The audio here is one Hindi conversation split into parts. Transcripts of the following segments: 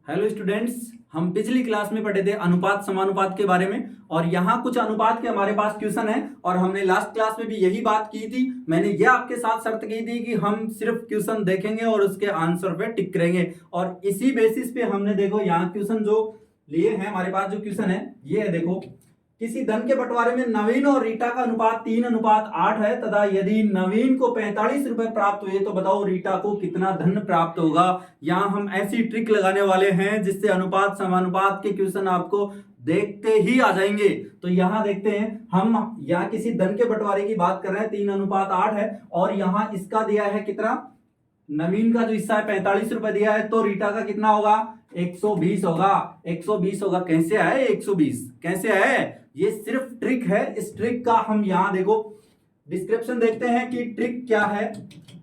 हेलो स्टूडेंट्स, हम पिछली क्लास में पढ़े थे अनुपात समानुपात के बारे में। और यहाँ कुछ अनुपात के हमारे पास क्वेश्चन है और हमने लास्ट क्लास में भी यही बात की थी। मैंने ये आपके साथ शर्त की थी कि हम सिर्फ क्वेश्चन देखेंगे और उसके आंसर पे टिक करेंगे। और इसी बेसिस पे हमने देखो यहाँ क्वेश्चन जो लिए हैं, हमारे पास जो क्वेश्चन है ये है। देखो, किसी धन के बंटवारे में नवीन और रीटा का अनुपात 3:8 है तथा यदि नवीन को 45 रुपए प्राप्त हुए तो बताओ रीटा को कितना धन प्राप्त होगा। यहाँ हम ऐसी ट्रिक लगाने वाले हैं जिससे अनुपात समानुपात के क्वेश्चन आपको देखते ही आ जाएंगे। तो यहाँ देखते हैं, हम यहाँ किसी धन के बंटवारे की बात कर रहे हैं, 3:8 है और यहाँ इसका दिया है कितना, नवीन का जो हिस्सा है 45 रुपए दिया है, तो रीटा का कितना होगा, 120 होगा। 120 होगा। कैसे आए 120, कैसे आए? ये सिर्फ ट्रिक है। इस ट्रिक का हम यहां देखो डिस्क्रिप्शन देखते हैं कि ट्रिक क्या है।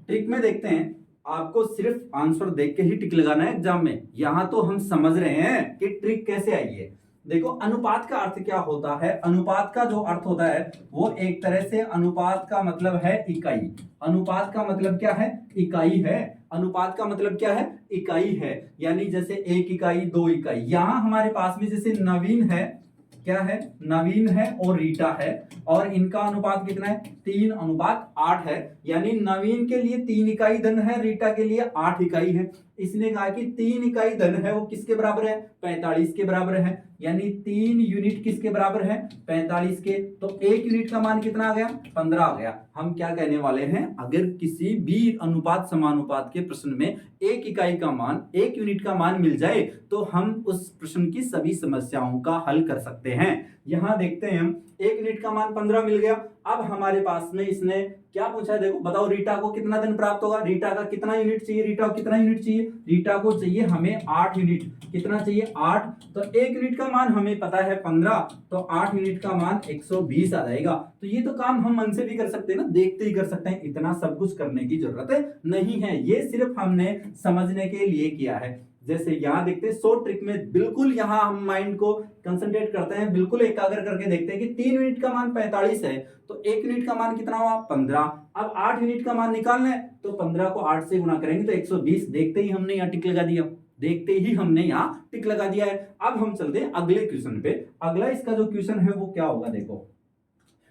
ट्रिक में देखते हैं, आपको सिर्फ आंसर देख के ही टिक लगाना है एग्जाम में। यहां तो हम समझ रहे हैं कि ट्रिक कैसे आई है। देखो, अनुपात का अर्थ क्या होता है। अनुपात का जो अर्थ होता है वो एक तरह से, अनुपात का मतलब है इकाई। अनुपात का मतलब क्या है? इकाई है। अनुपात का मतलब क्या है? इकाई है। यानी जैसे 1 इकाई, 2 इकाई। यहां हमारे पास में जैसे नवीन है, क्या है, नवीन है और रीटा है, और इनका अनुपात कितना है, 3:8 है। यानी नवीन के लिए 3 इकाई धन है, रीटा के लिए 8 इकाई है। इसने कहा कि 3 इकाई धन है वो किसके बराबर है, 45 के बराबर है। यानी 3 यूनिट किसके बराबर है, 45 के। तो 1 यूनिट का मान कितना आ गया, 15 आ गया। हम क्या कहने वाले हैं, अगर किसी भी अनुपात समानुपात के प्रश्न में 1 इकाई का मान, 1 यूनिट का मान मिल जाए तो हम उस प्रश्न की सभी समस्याओं का हल कर सकते हैं। यहां देखते हैं हम, 1 यूनिट का मान 15 मिल गया। अब हमारे पास में इसने क्या पूछा है, देखो बताओ रीटा को कितना धन प्राप्त होगा। रीटा का कितना यूनिट चाहिए, रीटा को कितना यूनिट चाहिए, रीटा को चाहिए हमें 8 यूनिट। कितना चाहिए, 8। तो 1 यूनिट का मान हमें पता है 15, तो 8 यूनिट का मान 120 आ जाएगा। तो ये तो काम हम मन से भी कर सकते हैं ना, देखते ही कर सकते हैं। इतना सब कुछ करने की जरूरत नहीं है, ये सिर्फ हमने समझने के लिए किया है। जैसे यहां देखते हैं, शॉर्ट ट्रिक में बिल्कुल यहां हम माइंड को कंसंट्रेट करते हैं, बिल्कुल एकाग्र करके देखते हैं कि 3 यूनिट का मान 45 है तो 1 यूनिट का मान कितना हुआ, 15। अब 8 यूनिट का मान निकालना है तो 15 को 8 से गुणा करेंगे तो 120। देखते ही हमने यहाँ टिक लगा दिया, देखते ही हमने यहाँ टिक लगा दिया है। अब हम चलते हैं अगले क्वेश्चन पे। अगला इसका जो क्वेश्चन है वो क्या होगा, देखो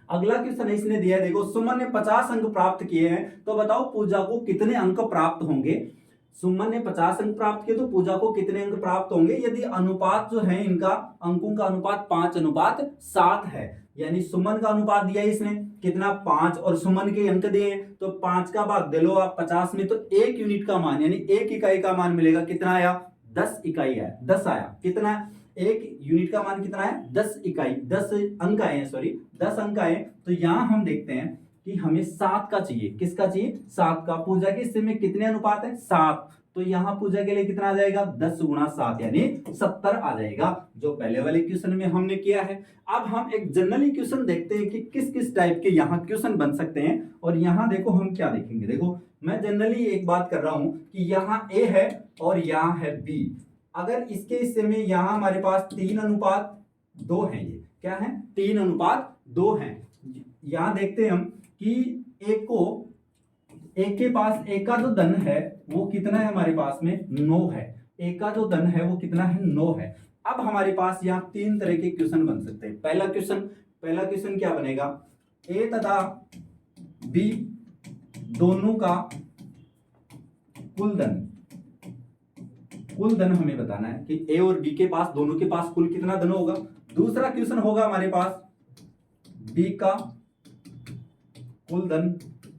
अगला क्वेश्चन इसने दिया है। देखो, सुमन ने 50 अंक प्राप्त किए हैं तो बताओ पूजा को कितने अंक प्राप्त होंगे। सुमन ने 50 अंक प्राप्त किए तो पूजा को कितने अंक प्राप्त होंगे। यदि अनुपात जो है इनका, अंकों का अनुपात 5:7 है। यानी सुमन का अनुपात दिया है इसने कितना, 5, और सुमन के अंक दिए हैं तो 5 का भाग दे लो आप 50 में, तो 1 यूनिट का मान यानी 1 इकाई का मान मिलेगा। कितना आया, 10 इकाई आया, 10 आया। कितना, 1 यूनिट का मान कितना है, 10 इकाई, 10 अंक आए हैं, सॉरी 10 अंक आए। तो यहां हम देखते हैं कि हमें 7 का चाहिए। किसका चाहिए, 7 का। पूजा के हिस्से में कितने अनुपात है, 7। तो यहां पूजा के लिए कितना आ जाएगा, 10 गुणा 7 यानी 70 आ जाएगा, जो पहले वाले क्वेश्चन में हमने किया है। अब हम एक जनरली क्वेश्चन देखते हैं कि किस किस टाइप के यहाँ क्वेश्चन बन सकते हैं। और यहाँ देखो हम क्या देखेंगे। देखो, मैं जनरली एक बात कर रहा हूं कि यहाँ ए है और यहाँ है बी। अगर इसके हिस्से में यहाँ हमारे पास 3:2 है, ये क्या है, 3:2 है। यहाँ देखते हैं हम कि एक के पास, एक का जो धन है वो कितना है हमारे पास में, 9 है। एक का जो धन है वो कितना है, 9 है। अब हमारे पास यहाँ 3 तरह के क्वेश्चन बन सकते हैं। पहला क्वेश्चन क्या बनेगा, ए तथा बी दोनों का कुल धन हमें बताना है कि ए और बी के पास, दोनों के पास कुल कितना धन होगा। दूसरा क्वेश्चन होगा हमारे पास बी का कुल धन,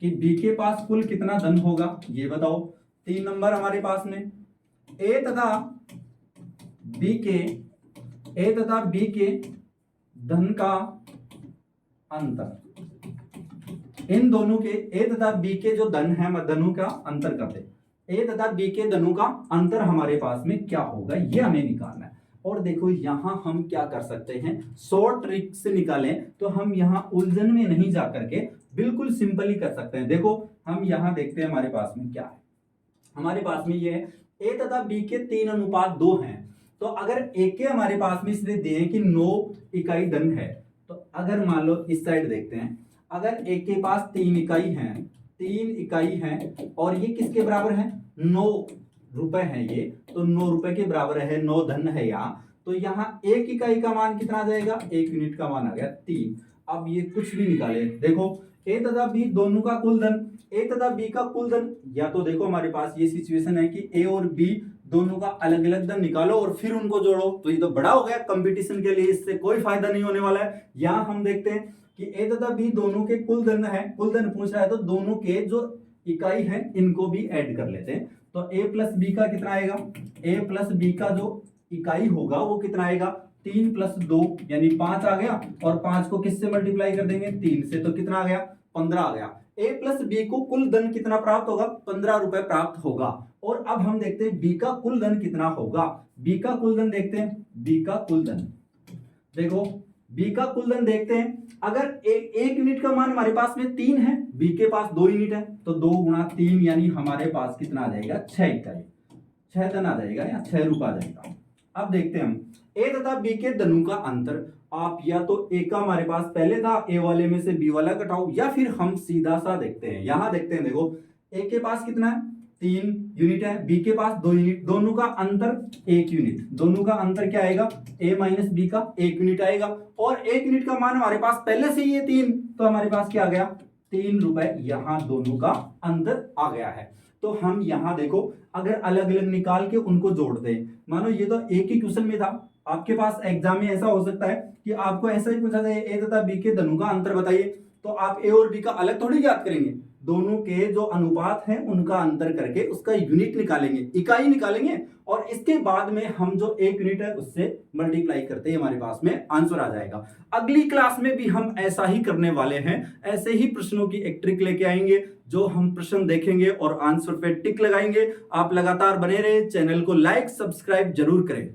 कि बी के पास कुल कितना धन होगा, ये बताओ। 3 नंबर हमारे पास में ए तथा बी के धन का अंतर। इन दोनों के, ए तथा बी के जो धन है, धनों का अंतर करते, ए तथा बी के धनों का अंतर हमारे पास में क्या होगा, ये हमें निकालना है। और देखो यहां हम क्या कर सकते हैं, शॉर्ट ट्रिक से निकालें तो हम यहां उलझन में नहीं जा करके बिल्कुल सिंपल ही कर सकते हैं। देखो हम यहां देखते हैं हमारे पास में क्या है, हमारे पास में ये है ए तथा बी के 3:2 हैं। तो अगर ए के हमारे पास में इसलिए दिए कि 9 इकाई धन है, तो अगर मान लो इस साइड देखते हैं, अगर ए के पास 3 इकाई है और ये किसके बराबर है, 9 रुपए है ये, तो 9 रुपए के बराबर है, 9 धन है यहाँ, तो यहाँ 1 इकाई का मान कितना आ जाएगा, 1 यूनिट का मान आ गया 3। अब ये कुछ भी निकाले, देखो ए तथा बी दोनों का कुल धन, ए तथा बी का कुल धन, या तो देखो हमारे पास ये सिचुएशन है कि ए और बी दोनों का अलग अलग धन निकालो और फिर उनको जोड़ो, तो ये तो बड़ा हो गया कंपटीशन के लिए, इससे कोई फायदा नहीं होने वाला है। यहाँ हम देखते हैं कि ए तथा बी दोनों के कुल धन है, कुल धन पूछ रहा है, तो दोनों के जो इकाई है इनको भी ऐड कर लेते हैं। तो ए प्लस बी का कितना आएगा, ए प्लस बी का जो इकाई होगा वो कितना आएगा, 3 प्लस 2 यानी 5 आ गया, और 5 को किससे मल्टीप्लाई कर देंगे, 3 से, तो कितना आ गया, 15 आ गया। ए प्लस बी को कुल धन कितना प्राप्त होगा, 15 रुपए प्राप्त होगा। और अब हम देखते हैं बी का कुल धन कितना होगा, बी का कुल धन देखते हैं, बी का कुल धन, देखो बी का कुल धन देखते हैं, अगर एक यूनिट का मान हमारे पास में 3 है, बी के पास 2 यूनिट है, तो 2 गुणा 3 यानी हमारे पास कितना आ जाएगा, 6 इकाई, 6 धन आ जाएगा या 6 रुपए आ जाएगा। अब देखते हैं हम ए तथा बी के धनों का अंतर, आप या तो ए का हमारे पास पहले था, ए वाले में से बी वाला घटाओ, या फिर हम सीधा सा देखते हैं, यहां देखते हैं, देखो ए के पास कितना है, 3 यूनिट है, बी के पास 2 यूनिट, दोनों का अंतर 1 यूनिट, दोनों का अंतर क्या आएगा, ए माइनस बी का 1 यूनिट आएगा, और 1 यूनिट का मान हमारे पास पहले से ही है 3, तो हमारे पास क्या आ गया, 3 रुपए, यहां दोनों का अंतर आ गया है। तो हम यहां देखो अगर अलग अलग निकाल के उनको जोड़ते हैं, मानो ये तो एक ही क्वेश्चन में था, आपके पास एग्जाम में ऐसा हो सकता है कि आपको ऐसा ही पूछा जाए ए तथा बी के धनों का अंतर बताइए, तो आप ए और बी का अलग थोड़ी याद करेंगे, दोनों के जो अनुपात हैं उनका अंतर करके उसका यूनिट निकालेंगे, इकाई निकालेंगे, और इसके बाद में हम जो 1 यूनिट है उससे मल्टीप्लाई करते हैं, हमारे पास में आंसर आ जाएगा। अगली क्लास में भी हम ऐसा ही करने वाले हैं, ऐसे ही प्रश्नों की एक ट्रिक लेके आएंगे, जो हम प्रश्न देखेंगे और आंसर पे टिक लगाएंगे। आप लगातार बने रहे, चैनल को लाइक सब्सक्राइब जरूर करें।